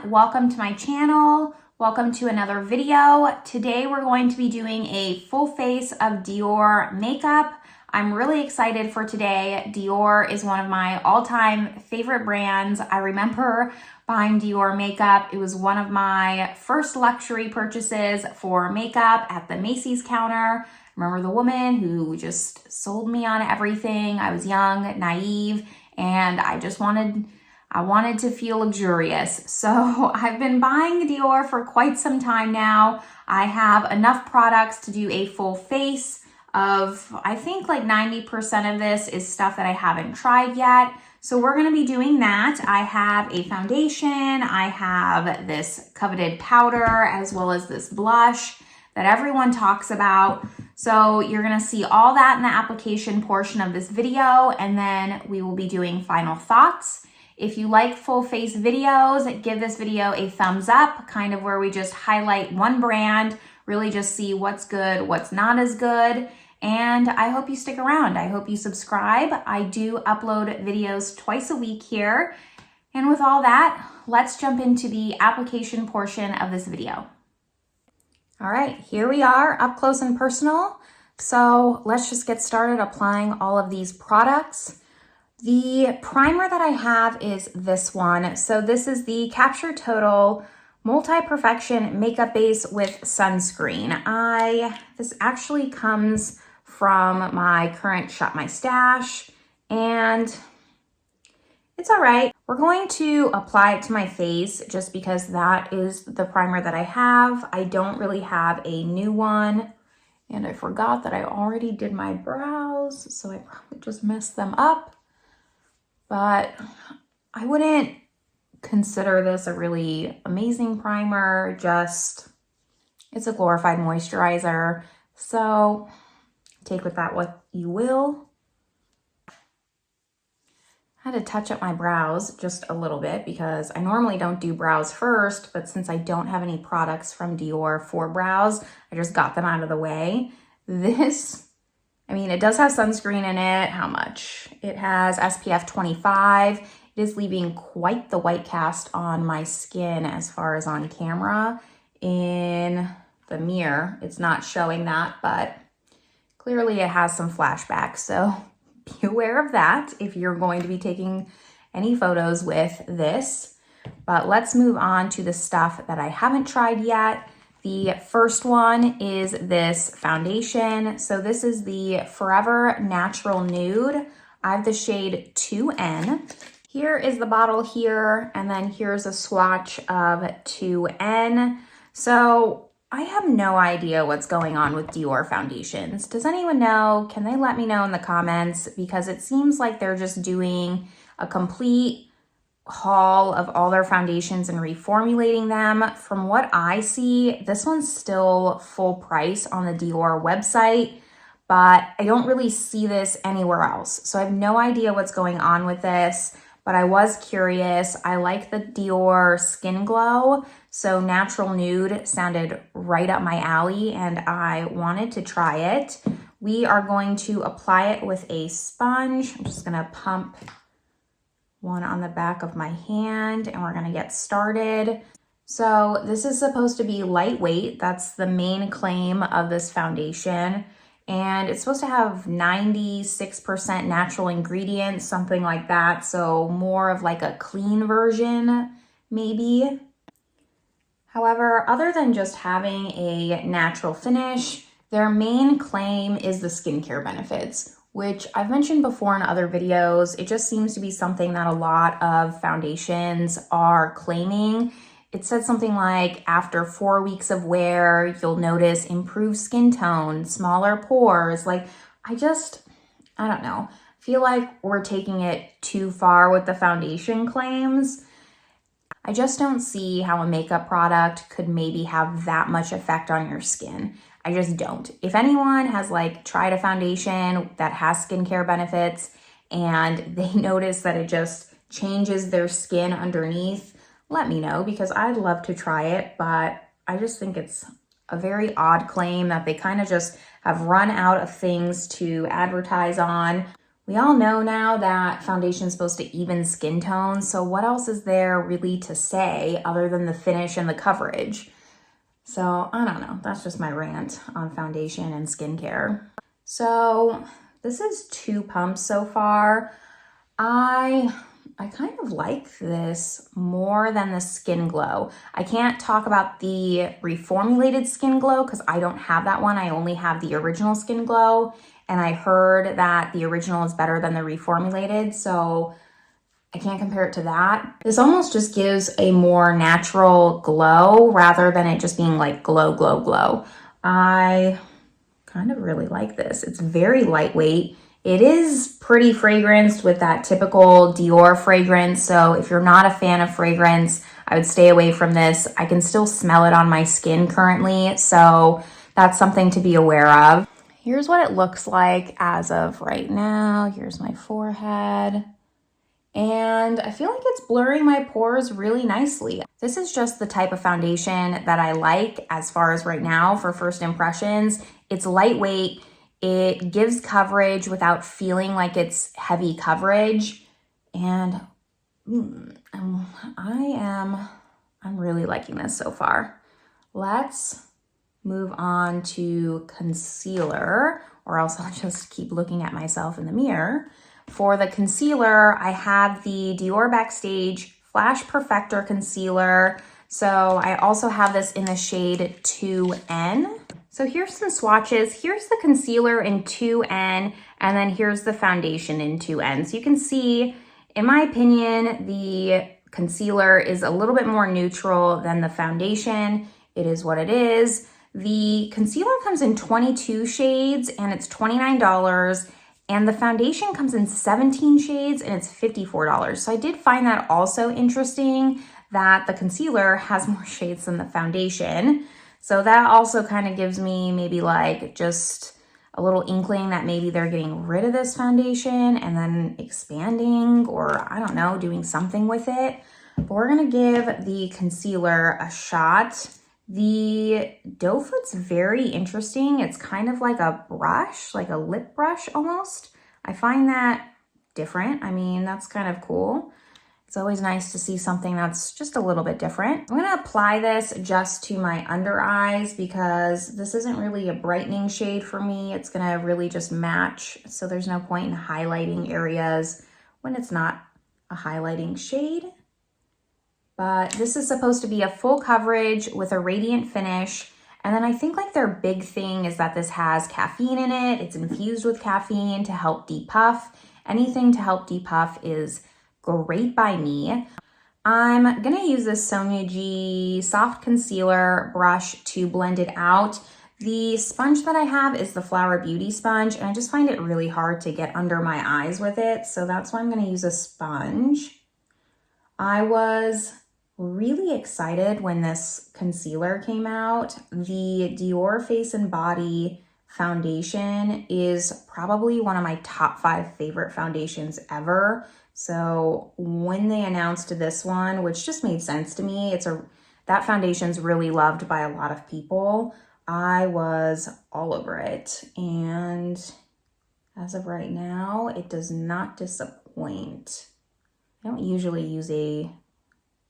welcome to my channel. Welcome to another video. Today we're going to be doing a full face of Dior makeup. I'm really excited for today. Dior is one of my all-time favorite brands. I remember buying Dior makeup. It was one of my first luxury purchases for makeup at the Macy's counter. I remember the woman who just sold me on everything. I was young, naive, and I wanted to feel luxurious. So I've been buying Dior for quite some time now. I have enough products to do a full face of, I think like 90% of this is stuff that I haven't tried yet. So we're gonna be doing that. I have a foundation, I have this coveted powder, as well as this blush that everyone talks about. So you're gonna see all that in the application portion of this video, and then we will be doing final thoughts. If you like full face videos, give this video a thumbs up, kind of where we just highlight one brand, really just see what's good, what's not as good. And I hope you stick around. I hope you subscribe. I do upload videos twice a week here. And with all that, let's jump into the application portion of this video. All right, here we are up close and personal. So let's just get started applying all of these products. The primer that I have is this one. So this is the Capture Total Multi-Perfection Makeup Base with Sunscreen. This actually comes from my current Shop My Stash, and it's all right. We're going to apply it to my face just because that is the primer that I have. I don't really have a new one, and I forgot that I already did my brows, so I probably just messed them up. But I wouldn't consider this a really amazing primer, it's a glorified moisturizer. So take with that what you will. I had to touch up my brows just a little bit because I normally don't do brows first, but since I don't have any products from Dior for brows, I just got them out of the way. It does have sunscreen in it. How much? It has SPF 25. It is leaving quite the white cast on my skin as far as on camera. In the mirror, it's not showing that, but clearly it has some flashbacks. So be aware of that if you're going to be taking any photos with this. But let's move on to the stuff that I haven't tried yet. The first one is this foundation. So this is the Forever Natural Nude. I have the shade 2N. Here is the bottle here, and then here's a swatch of 2N. So I have no idea what's going on with Dior foundations. Does anyone know? Can they let me know in the comments? Because it seems like they're just doing a complete haul of all their foundations and reformulating them. From what I see, this one's still full price on the Dior website, but I don't really see this anywhere else. So I have no idea what's going on with this, but I was curious. I like the Dior Skin Glow, so Natural Nude sounded right up my alley and I wanted to try it. We are going to apply it with a sponge. I'm just gonna pump one on the back of my hand and we're gonna get started. So this is supposed to be lightweight. That's the main claim of this foundation. And it's supposed to have 96% natural ingredients, something like that. So more of like a clean version, maybe. However, other than just having a natural finish, their main claim is the skincare benefits, which I've mentioned before in other videos. It just seems to be something that a lot of foundations are claiming. It said something like after 4 weeks of wear, you'll notice improved skin tone, smaller pores. I don't know. I feel like we're taking it too far with the foundation claims. I just don't see how a makeup product could maybe have that much effect on your skin. I just don't. If anyone has tried a foundation that has skincare benefits and they notice that it just changes their skin underneath, let me know because I'd love to try it, but I just think it's a very odd claim that they kind of just have run out of things to advertise on We all know now that foundation is supposed to even skin tones, so what else is there really to say other than the finish and the coverage? So I don't know, that's just my rant on foundation and skincare. So this is 2 pumps so far. I kind of like this more than the Skin Glow. I can't talk about the reformulated Skin Glow because I don't have that one. I only have the original Skin Glow, and I heard that the original is better than the reformulated, so I can't compare it to that. This almost just gives a more natural glow rather than it just being like glow, glow, glow. I kind of really like this. It's very lightweight. It is pretty fragranced with that typical Dior fragrance. So if you're not a fan of fragrance, I would stay away from this. I can still smell it on my skin currently. So that's something to be aware of. Here's what it looks like as of right now. Here's my forehead. And I feel like it's blurring my pores really nicely. This is just the type of foundation that I like as far as right now for first impressions. It's lightweight. It gives coverage without feeling like it's heavy coverage. And I'm really liking this so far. Let's move on to concealer, or else I'll just keep looking at myself in the mirror. For the concealer, I have the Dior Backstage Flash Perfector Concealer. So I also have this in the shade 2N. So here's some swatches. Here's the concealer in 2N, and then here's the foundation in 2N. So you can see, in my opinion, the concealer is a little bit more neutral than the foundation. It is what it is. The concealer comes in 22 shades and it's $29. And the foundation comes in 17 shades and it's $54. So I did find that also interesting that the concealer has more shades than the foundation. So that also kind of gives me maybe like just a little inkling that maybe they're getting rid of this foundation and then expanding, or I don't know, doing something with it. But we're gonna give the concealer a shot. The doe foot's very interesting. It's kind of like a brush, like a lip brush almost. I find that different. I mean, that's kind of cool. It's always nice to see something that's just a little bit different. I'm gonna apply this just to my under eyes because this isn't really a brightening shade for me. It's gonna really just match. So there's no point in highlighting areas when it's not a highlighting shade. But this is supposed to be a full coverage with a radiant finish. And then I think like their big thing is that this has caffeine in it. It's infused with caffeine to help depuff. Anything to help depuff is great by me. I'm gonna use this Sonia G soft concealer brush to blend it out. The sponge that I have is the Flower Beauty sponge, and I just find it really hard to get under my eyes with it. So that's why I'm gonna use a sponge. I was really excited when this concealer came out. The Dior Face and Body foundation is probably one of my top 5 favorite foundations ever. So when they announced this one, which just made sense to me, that foundation's really loved by a lot of people. I was all over it. And as of right now, it does not disappoint. I don't usually use a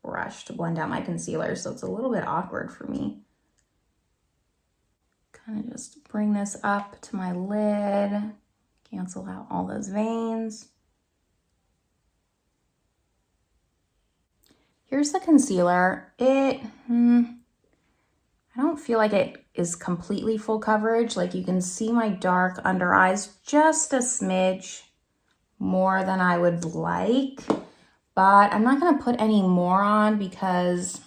brush to blend out my concealer, so it's a little bit awkward for me. Kind of just bring this up to my lid, cancel out all those veins. Here's the concealer. I don't feel like it is completely full coverage. Like you can see my dark under eyes just a smidge more than I would like. But I'm not gonna put any more on because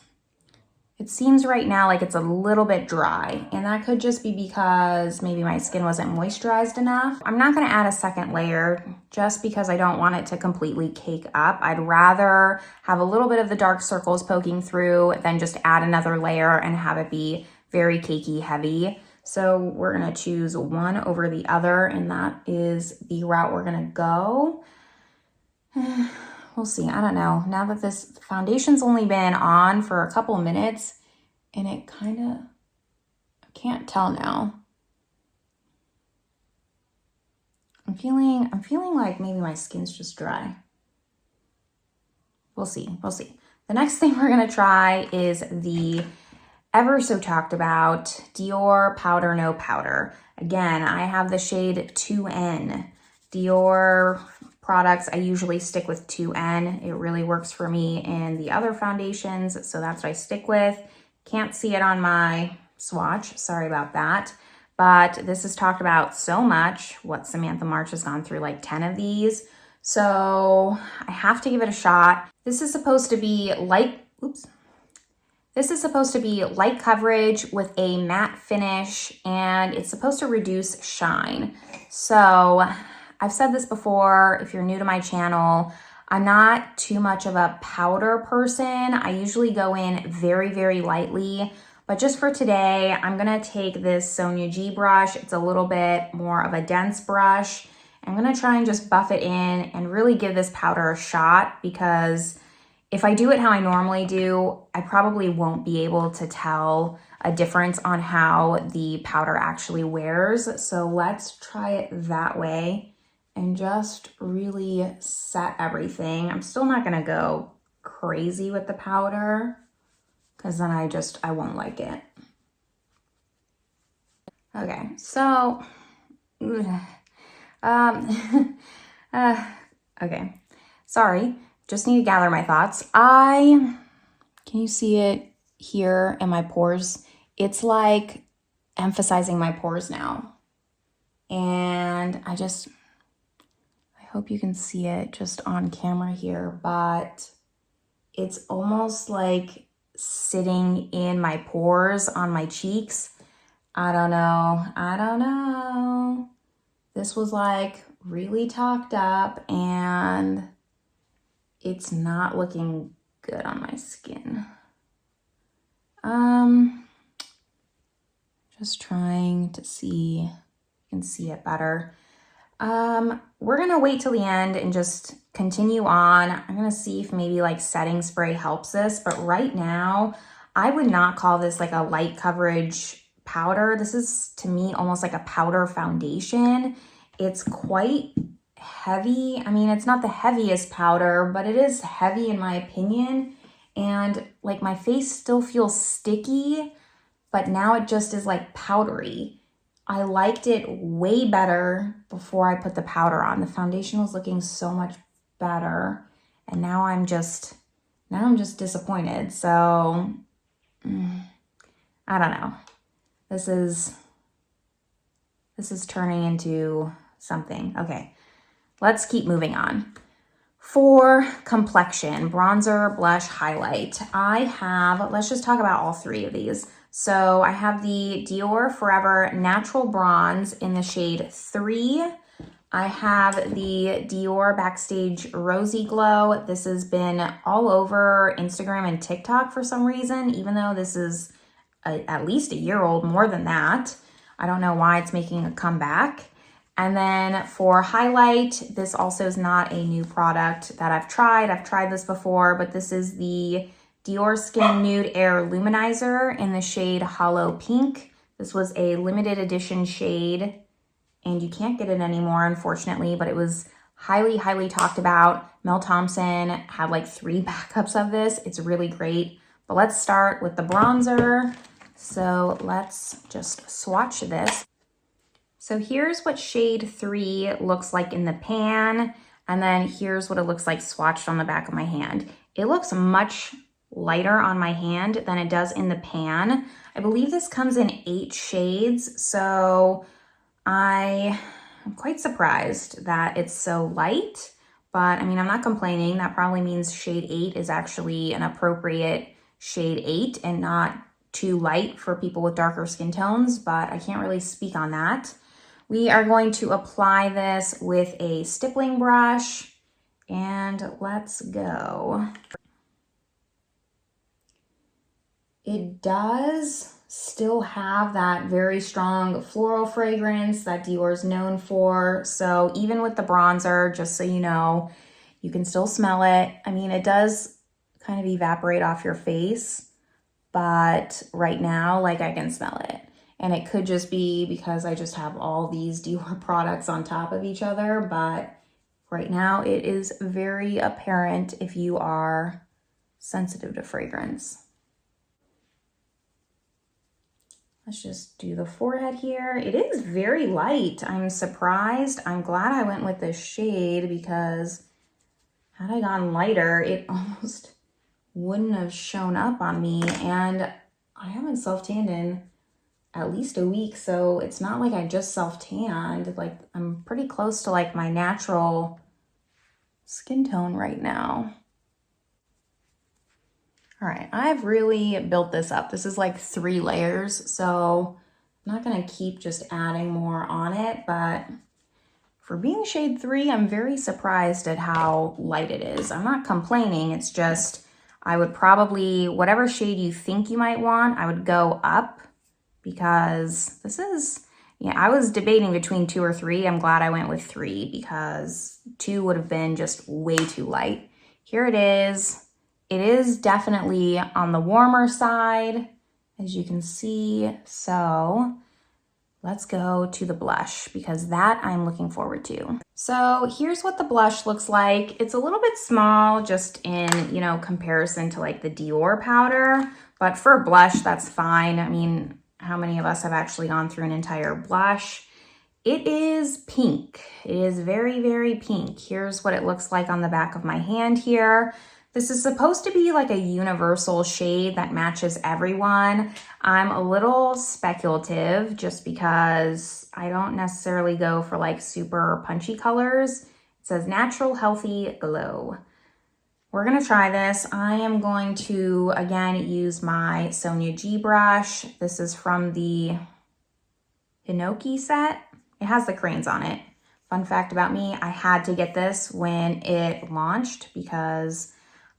it seems right now like it's a little bit dry, and that could just be because maybe my skin wasn't moisturized enough. I'm not gonna add a second layer just because I don't want it to completely cake up. I'd rather have a little bit of the dark circles poking through than just add another layer and have it be very cakey heavy. So we're gonna choose one over the other, and that is the route we're gonna go. We'll see, I don't know. Now that this foundation's only been on for a couple minutes, and it kind of, I can't tell now. I'm feeling like maybe my skin's just dry. We'll see. The next thing we're gonna try is the ever so talked about Dior Powder No Powder. Again, I have the shade 2N. Dior products, I usually stick with 2N. It really works for me in the other foundations, so that's what I stick with. Can't see it on my swatch, sorry about that. But this is talked about so much. What, Samantha March has gone through like 10 of these. So I have to give it a shot. This is supposed to be light coverage with a matte finish, and it's supposed to reduce shine. So I've said this before, if you're new to my channel, I'm not too much of a powder person. I usually go in very, very lightly. But just for today, I'm gonna take this Sonia G brush. It's a little bit more of a dense brush. I'm gonna try and just buff it in and really give this powder a shot, because if I do it how I normally do, I probably won't be able to tell a difference on how the powder actually wears. So let's try it that way and just really set everything. I'm still not gonna go crazy with the powder, because then I won't like it. Okay, so, okay, sorry, just need to gather my thoughts. Can you see it here in my pores? It's like emphasizing my pores now. And I hope you can see it just on camera here, but it's almost like sitting in my pores on my cheeks. I don't know. This was like really talked up and it's not looking good on my skin. Just trying to see if you can see it better. We're gonna wait till the end and just continue on. I'm gonna see if maybe like setting spray helps this, but right now I would not call this like a light coverage powder. This is to me almost like a powder foundation. It's quite heavy. I mean, it's not the heaviest powder, but it is heavy in my opinion. And like my face still feels sticky, but now it just is like powdery. I liked it way better before I put the powder on. The foundation was looking so much better, and now I'm just disappointed. So I don't know. This is turning into something. Okay, let's keep moving on. For complexion, bronzer, blush, highlight, let's just talk about all three of these. So I have the Dior Forever Natural Bronze in the shade 3. I have the Dior Backstage Rosy Glow. This has been all over Instagram and TikTok for some reason, even though this is at least a year old, more than that. I don't know why it's making a comeback. And then for highlight, this also is not a new product that I've tried. I've tried this before, but this is the DiorSkin Nude Air Luminizer in the shade Hollow Pink. This was a limited edition shade, and you can't get it anymore, unfortunately, but it was highly, highly talked about. Mel Thompson had like 3 backups of this. It's really great. But let's start with the bronzer. So let's just swatch this. So here's what shade 3 looks like in the pan, and then here's what it looks like swatched on the back of my hand. It looks much lighter on my hand than it does in the pan. I believe this comes in 8 shades, so I'm quite surprised that it's so light, but I mean, I'm not complaining. That probably means shade 8 is actually an appropriate shade 8 and not too light for people with darker skin tones, but I can't really speak on that. We are going to apply this with a stippling brush, and let's go. It does still have that very strong floral fragrance that Dior is known for. So even with the bronzer, just so you know, you can still smell it. I mean, it does kind of evaporate off your face, but right now, like, I can smell it. And it could just be because I just have all these Dior products on top of each other, but right now it is very apparent if you are sensitive to fragrance. Let's just do the forehead here. It is very light. I'm surprised. I'm glad I went with this shade because had I gone lighter, it almost wouldn't have shown up on me. And I haven't self-tanned in at least a week, so it's not like I just self-tanned. Like, I'm pretty close to like my natural skin tone right now. All right, I've really built this up. This is like 3 layers, so I'm not gonna keep just adding more on it, but for being shade 3, I'm very surprised at how light it is. I'm not complaining, it's just, I would probably, whatever shade you think you might want, I would go up because this is, yeah, I was debating between 2 or 3. I'm glad I went with 3 because 2 would have been just way too light. Here it is. It is definitely on the warmer side, as you can see. So let's go to the blush because that I'm looking forward to. So here's what the blush looks like. It's a little bit small just in, you know, comparison to like the Dior powder, but for a blush, that's fine. I mean, how many of us have actually gone through an entire blush? It is pink. It is very, very pink. Here's what it looks like on the back of my hand here. This is supposed to be like a universal shade that matches everyone. I'm a little speculative just because I don't necessarily go for like super punchy colors. It says natural, healthy glow. We're gonna try this. I am going to, again, use my Sonia G brush. This is from the Hinoki set. It has the cranes on it. Fun fact about me, I had to get this when it launched because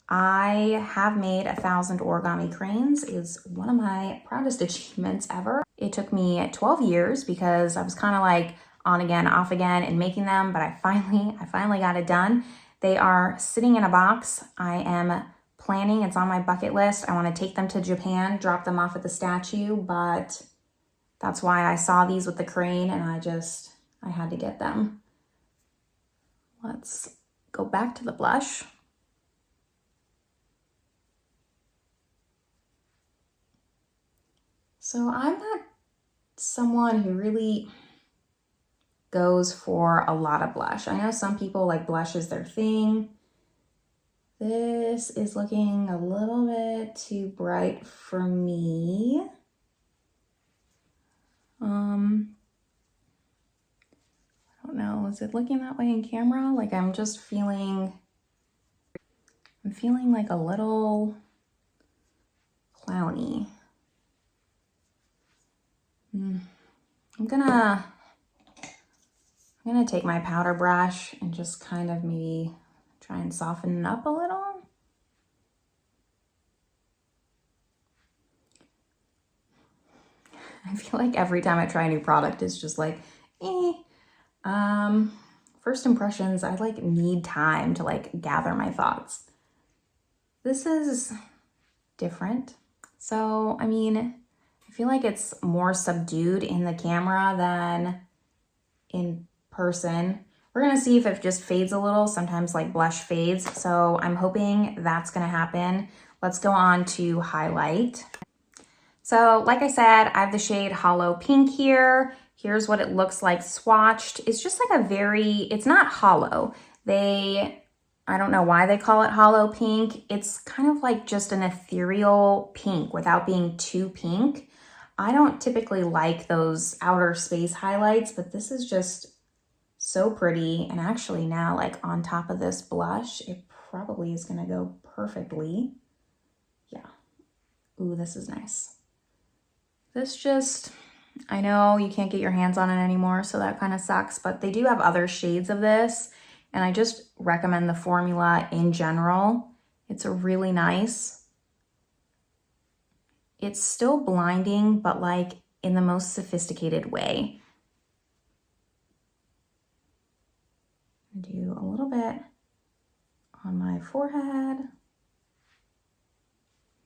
I have made 1,000 origami cranes. It's one of my proudest achievements ever. It took me 12 years because I was kind of like on again, off again in making them, but I finally got it done. They are sitting in a box. I am planning, it's on my bucket list. I want to take them to Japan, drop them off at the statue, but that's why I saw these with the crane and I had to get them. Let's go back to the blush. So I'm not someone who really goes for a lot of blush. I know some people like blush is their thing. This is looking a little bit too bright for me. I don't know, is it looking that way in camera? Like I'm feeling like a little clowny. I'm gonna take my powder brush and just kind of maybe try and soften it up a little. I feel like every time I try a new product, it's just like, eh. First impressions, I like need time to like gather my thoughts. This is different. So, I mean, I feel like it's more subdued in the camera than in person. We're gonna see if it just fades a little. Sometimes like blush fades. So I'm hoping that's gonna happen. Let's go on to highlight. So like I said, I have the shade Hollow Pink here. Here's what it looks like swatched. It's just like a it's not hollow. I don't know why they call it Hollow Pink. It's kind of like just an ethereal pink without being too pink. I don't typically like those outer space highlights, but this is just so pretty. And actually now, like on top of this blush, it probably is gonna go perfectly. Yeah. Ooh, this is nice. This just, I know you can't get your hands on it anymore, so that kind of sucks, but they do have other shades of this, and I just recommend the formula in general. It's really nice. It's still blinding, but like in the most sophisticated way. Do a little bit on my forehead.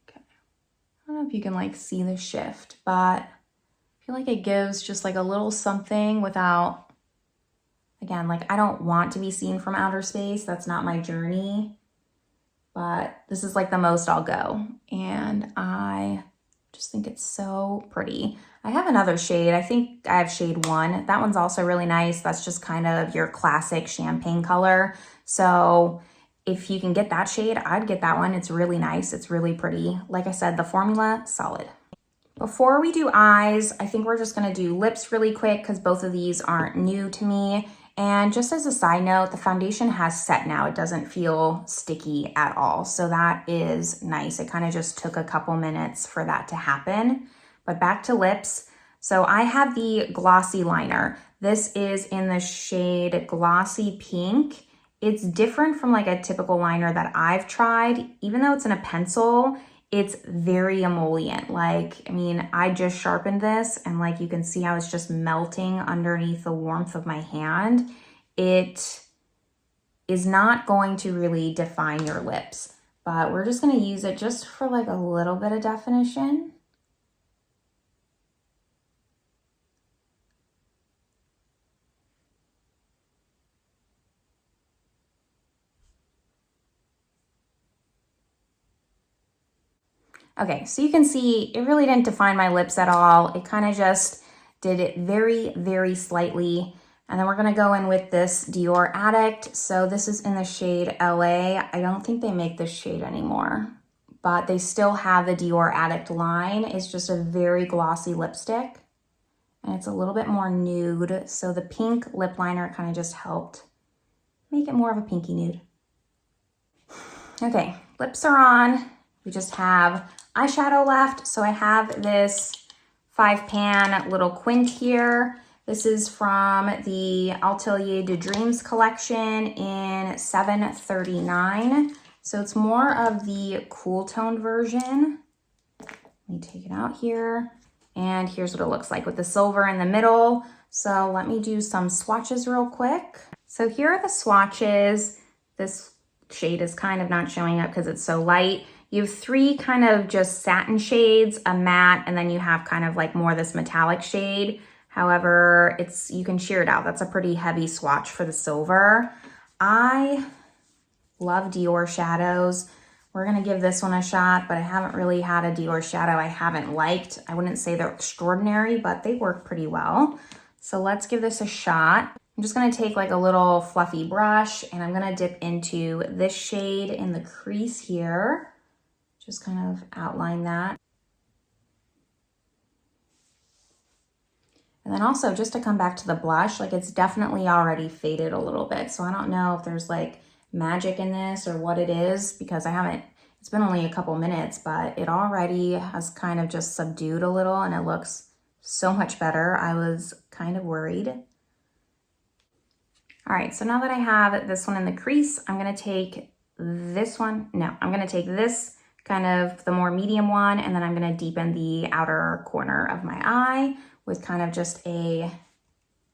Okay. I don't know if you can like see the shift, but feel like it gives just like a little something without, again, like I don't want to be seen from outer space. That's not my journey, but this is like the most I'll go. And I just think it's so pretty. I have another shade. I think I have shade 1. That one's also really nice. That's just kind of your classic champagne color. So if you can get that shade, I'd get that one. It's really nice. It's really pretty. Like I said, the formula, solid. Before we do eyes, I think we're just gonna do lips really quick because both of these aren't new to me. And just as a side note, the foundation has set now. It doesn't feel sticky at all. So that is nice. It kind of just took a couple minutes for that to happen. But back to lips. So I have the glossy liner. This is in the shade Glossy Pink. It's different from like a typical liner that I've tried. Even though it's in a pencil, it's very emollient. Like, I mean, I just sharpened this and like you can see how it's just melting underneath the warmth of my hand. It is not going to really define your lips, but we're just gonna use it just for like a little bit of definition. Okay, so you can see it really didn't define my lips at all. It kind of just did it very, very slightly. And then we're gonna go in with this Dior Addict. So this is in the shade LA. I don't think they make this shade anymore, but they still have the Dior Addict line. It's just a very glossy lipstick. And it's a little bit more nude. So the pink lip liner kind of just helped make it more of a pinky nude. Okay, lips are on. We just have eyeshadow left. So I have this 5-pan little quint here. This is from the Atelier de Dreams collection in 739. So it's more of the cool toned version. Let me take it out here. And here's what it looks like with the silver in the middle. So let me do some swatches real quick. So here are the swatches. This shade is kind of not showing up because it's so light. You have 3 kind of just satin shades, a matte, and then you have kind of like more this metallic shade. However, you can sheer it out. That's a pretty heavy swatch for the silver. I love Dior shadows. We're gonna give this one a shot, but I haven't really had a Dior shadow I haven't liked. I wouldn't say they're extraordinary, but they work pretty well. So let's give this a shot. I'm just gonna take like a little fluffy brush and I'm gonna dip into this shade in the crease here. Just kind of outline that. And then also just to come back to the blush, like it's definitely already faded a little bit. So I don't know if there's like magic in this or what it is because it's been only a couple minutes, but it already has kind of just subdued a little and it looks so much better. I was kind of worried. All right, so now that I have this one in the crease, I'm gonna take this one. No, I'm gonna take this kind of the more medium one, and then I'm gonna deepen the outer corner of my eye with kind of just a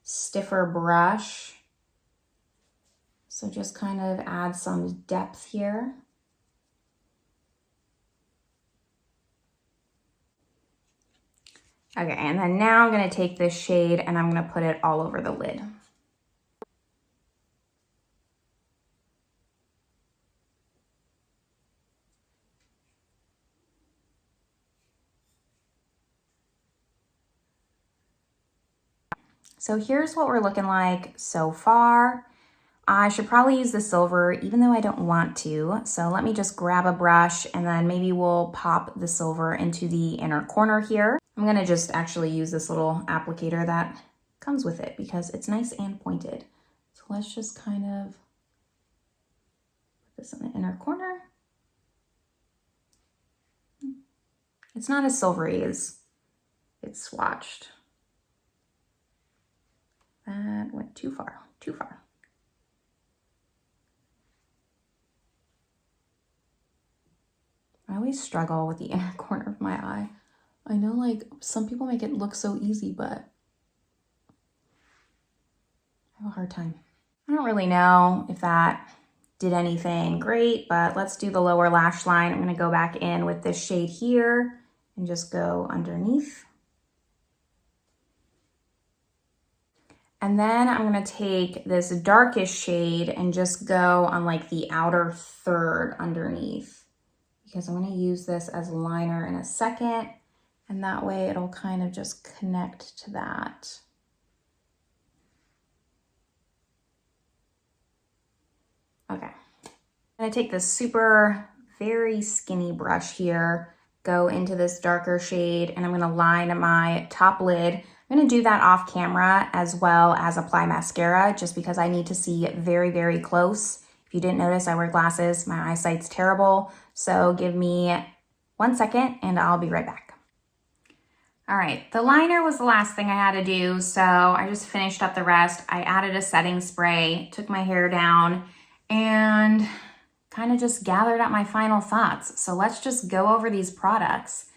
stiffer brush. So just kind of add some depth here. Okay, and then now I'm gonna take this shade and I'm gonna put it all over the lid. So here's what we're looking like so far. I should probably use the silver even though I don't want to. So let me just grab a brush and then maybe we'll pop the silver into the inner corner here. I'm gonna just actually use this little applicator that comes with it because it's nice and pointed. So let's just kind of put this in the inner corner. It's not as silvery as it's swatched. That went too far, too far. I always struggle with the inner corner of my eye. I know like some people make it look so easy, but I have a hard time. I don't really know if that did anything great, but let's do the lower lash line. I'm gonna go back in with this shade here and just go underneath. And then I'm gonna take this darkest shade and just go on like the outer third underneath, because I'm gonna use this as liner in a second, and that way it'll kind of just connect to that. Okay, I'm gonna take this super, very skinny brush here, go into this darker shade, and I'm gonna line my top lid. I'm gonna do that off camera as well as apply mascara, just because I need to see very, very close. If you didn't notice, I wear glasses. My eyesight's terrible. So give me 1 second and I'll be right back. All right, the liner was the last thing I had to do, so I just finished up the rest. I added a setting spray, took my hair down, and kind of just gathered up my final thoughts. So let's just go over these products.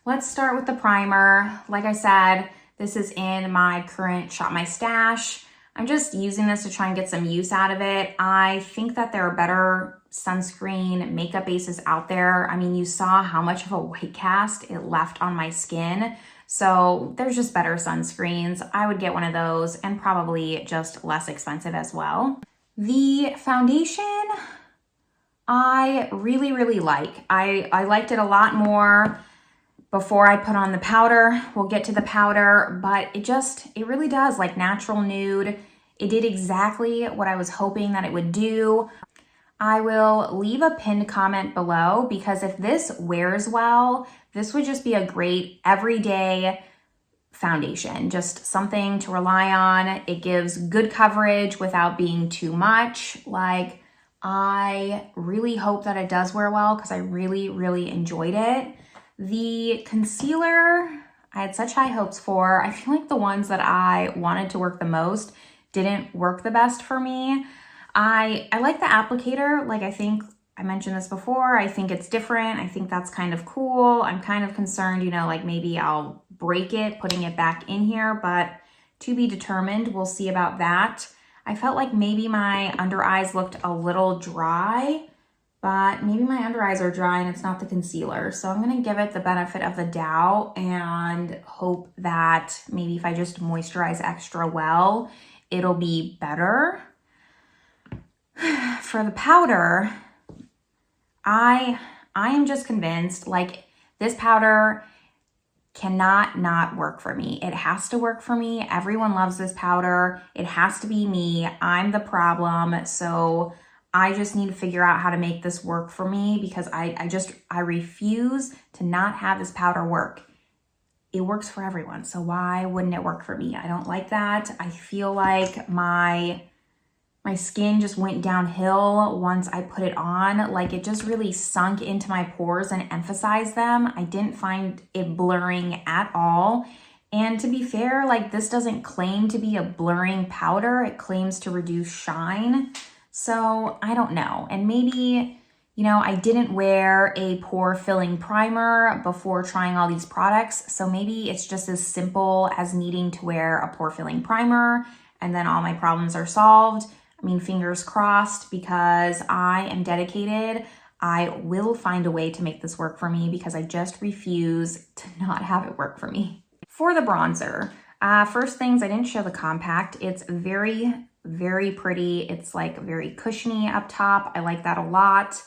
Let's start with the primer. Like I said, this is in my current Shop My Stash. I'm just using this to try and get some use out of it. I think that there are better sunscreen makeup bases out there. I mean, you saw how much of a white cast it left on my skin. So there's just better sunscreens. I would get one of those, and probably just less expensive as well. The foundation, I really, really like. I liked it a lot more before I put on the powder. We'll get to the powder, but it really does, like natural nude. It did exactly what I was hoping that it would do. I will leave a pinned comment below, because if this wears well, this would just be a great everyday foundation, just something to rely on. It gives good coverage without being too much. Like, I really hope that it does wear well, because I really, really enjoyed it. The concealer, I had such high hopes for. I feel like the ones that I wanted to work the most didn't work the best for me. I like the applicator. Like, I think I mentioned this before. I think it's different. I think that's kind of cool. I'm kind of concerned, you know, like maybe I'll break it putting it back in here, but to be determined. We'll see about that. I felt like maybe my under eyes looked a little dry, but maybe my under eyes are dry and it's not the concealer. So I'm gonna give it the benefit of the doubt and hope that maybe if I just moisturize extra well, it'll be better. For the powder, I am just convinced, like, this powder cannot not work for me. It has to work for me. Everyone loves this powder. It has to be me. I'm the problem. So I just need to figure out how to make this work for me, because I refuse to not have this powder work. It works for everyone, so why wouldn't it work for me? I don't like that. I feel like my skin just went downhill once I put it on. Like, it just really sunk into my pores and emphasized them. I didn't find it blurring at all. And to be fair, like, this doesn't claim to be a blurring powder. It claims to reduce shine. So I don't know. And maybe, you know, I didn't wear a pore filling primer before trying all these products. So maybe it's just as simple as needing to wear a pore filling primer and then all my problems are solved. I mean, fingers crossed, because I am dedicated. I will find a way to make this work for me, because I just refuse to not have it work for me. For the bronzer, first things, I didn't show the compact. It's very, very pretty. It's like very cushiony up top. I like that a lot.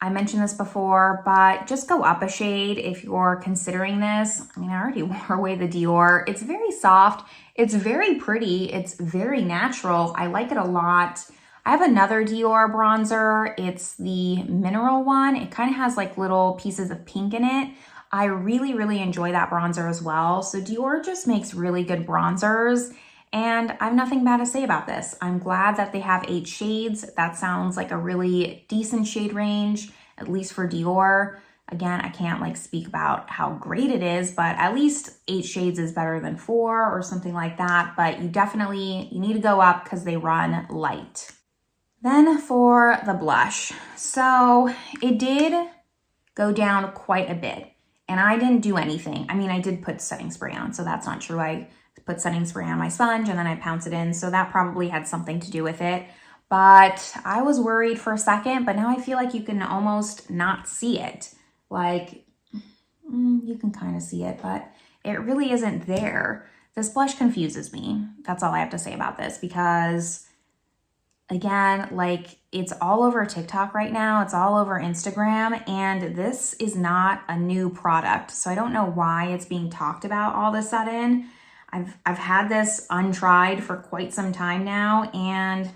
I mentioned this before, but just go up a shade if you're considering this. I mean, I already wore away the Dior. It's very soft. It's very pretty. It's very natural. I like it a lot. I have another Dior bronzer. It's the mineral one. It kind of has like little pieces of pink in it. I really, really enjoy that bronzer as well. So Dior just makes really good bronzers, and I have nothing bad to say about this. I'm glad that they have 8 shades. That sounds like a really decent shade range, at least for Dior. Again, I can't like speak about how great it is, but at least 8 shades is better than 4 or something like that. But you need to go up because they run light. Then for the blush. So it did go down quite a bit, and I didn't do anything. I mean, I did put setting spray on, so that's not true. I put setting spray on my sponge and then I pounce it in. So that probably had something to do with it. But I was worried for a second, but now I feel like you can almost not see it. Like, you can kind of see it, but it really isn't there. This blush confuses me. That's all I have to say about this because, again, like it's all over TikTok right now. It's all over Instagram, and this is not a new product. So I don't know why it's being talked about all of a sudden. I've had this untried for quite some time now, and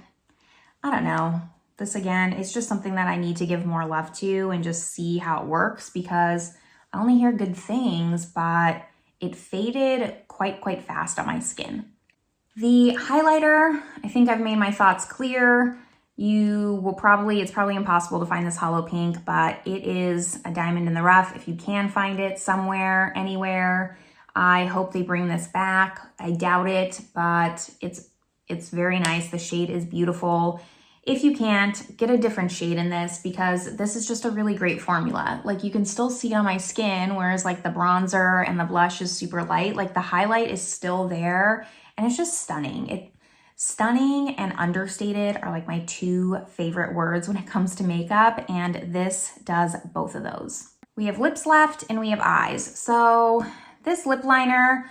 I don't know. This again, it's just something that I need to give more love to and just see how it works because I only hear good things, but it faded quite fast on my skin. The highlighter, I think I've made my thoughts clear. It's probably impossible to find this hollow pink, but it is a diamond in the rough. If you can find it somewhere, anywhere, I hope they bring this back. I doubt it, but it's very nice. The shade is beautiful. If you can't, get a different shade in this because this is just a really great formula. Like you can still see on my skin, whereas like the bronzer and the blush is super light, like the highlight is still there and it's just stunning. Stunning and understated are like my two favorite words when it comes to makeup, and this does both of those. We have lips left and we have eyes. So this lip liner,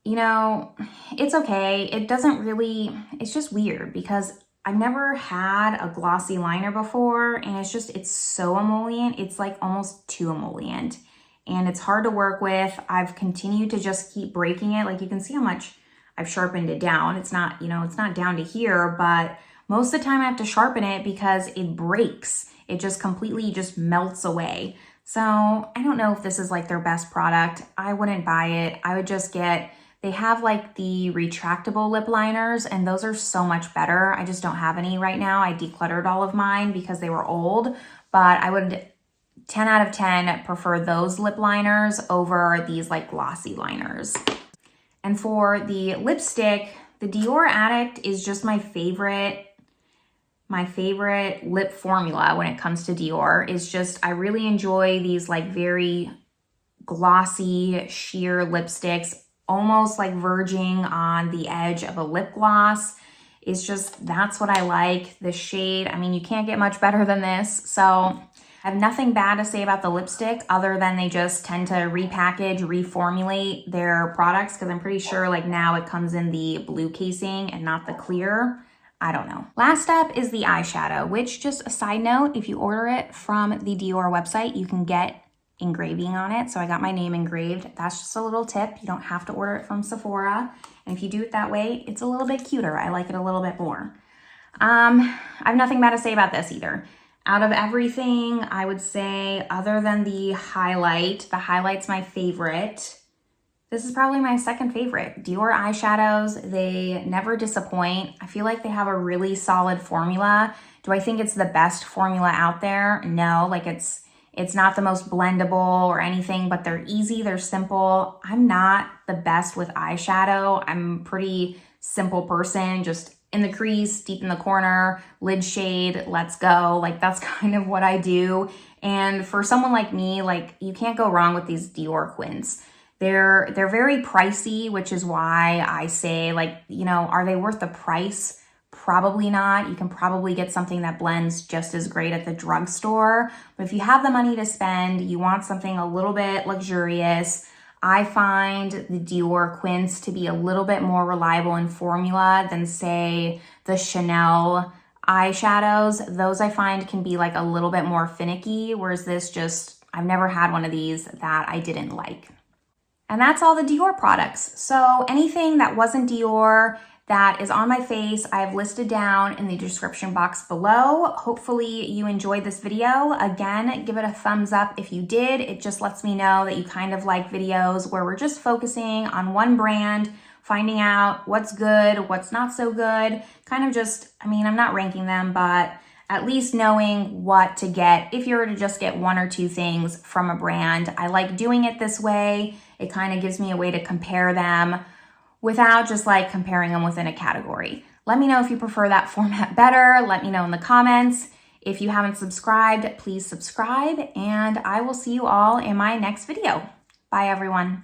you know, it's okay. It's just weird because I've never had a glossy liner before, and it's so emollient. It's like almost too emollient, and it's hard to work with. I've continued to just keep breaking it. Like you can see how much I've sharpened it down. It's not, it's not down to here, but most of the time I have to sharpen it because it breaks. It just completely just melts away. So I don't know if this is like their best product. I wouldn't buy it. I would just they have like the retractable lip liners, and those are so much better. I just don't have any right now. I decluttered all of mine because they were old, but I would 10 out of 10 prefer those lip liners over these like glossy liners. And for the lipstick, the Dior Addict is just my favorite lip formula when it comes to Dior. Is just, I really enjoy these like very glossy sheer lipsticks, almost like verging on the edge of a lip gloss. It's just, that's what I like. The shade, I mean, you can't get much better than this. So I have nothing bad to say about the lipstick other than they just tend to repackage, reformulate their products, because I'm pretty sure like now it comes in the blue casing and not the clear. I don't know. Last up is the eyeshadow, which, just a side note, if you order it from the Dior website, you can get engraving on it. So I got my name engraved. That's just a little tip. You don't have to order it from Sephora. And if you do it that way, it's a little bit cuter. I like it a little bit more. I have nothing bad to say about this either. Out of everything, I would say, other than the highlight's my favorite. This is probably my second favorite. Dior eyeshadows, they never disappoint. I feel like they have a really solid formula. Do I think it's the best formula out there? No, like it's not the most blendable or anything, but they're easy, they're simple. I'm not the best with eyeshadow. I'm a pretty simple person, just in the crease, deep in the corner, lid shade, let's go. Like that's kind of what I do. And for someone like me, like you can't go wrong with these Dior quints. They're very pricey, which is why I say, like, are they worth the price? Probably not. You can probably get something that blends just as great at the drugstore. But if you have the money to spend, you want something a little bit luxurious, I find the Dior quints to be a little bit more reliable in formula than, say, the Chanel eyeshadows. Those I find can be like a little bit more finicky, whereas this just, I've never had one of these that I didn't like. And that's all the Dior products. So anything that wasn't Dior that is on my face, I have listed down in the description box below. Hopefully you enjoyed this video. Again, give it a thumbs up if you did. It just lets me know that you kind of like videos where we're just focusing on one brand, finding out what's good, what's not so good. Kind of just, I'm not ranking them, but at least knowing what to get if you were to just get one or two things from a brand. I like doing it this way. It kind of gives me a way to compare them without just like comparing them within a category. Let me know if you prefer that format better. Let me know in the comments. If you haven't subscribed, please subscribe, and I will see you all in my next video. Bye, everyone.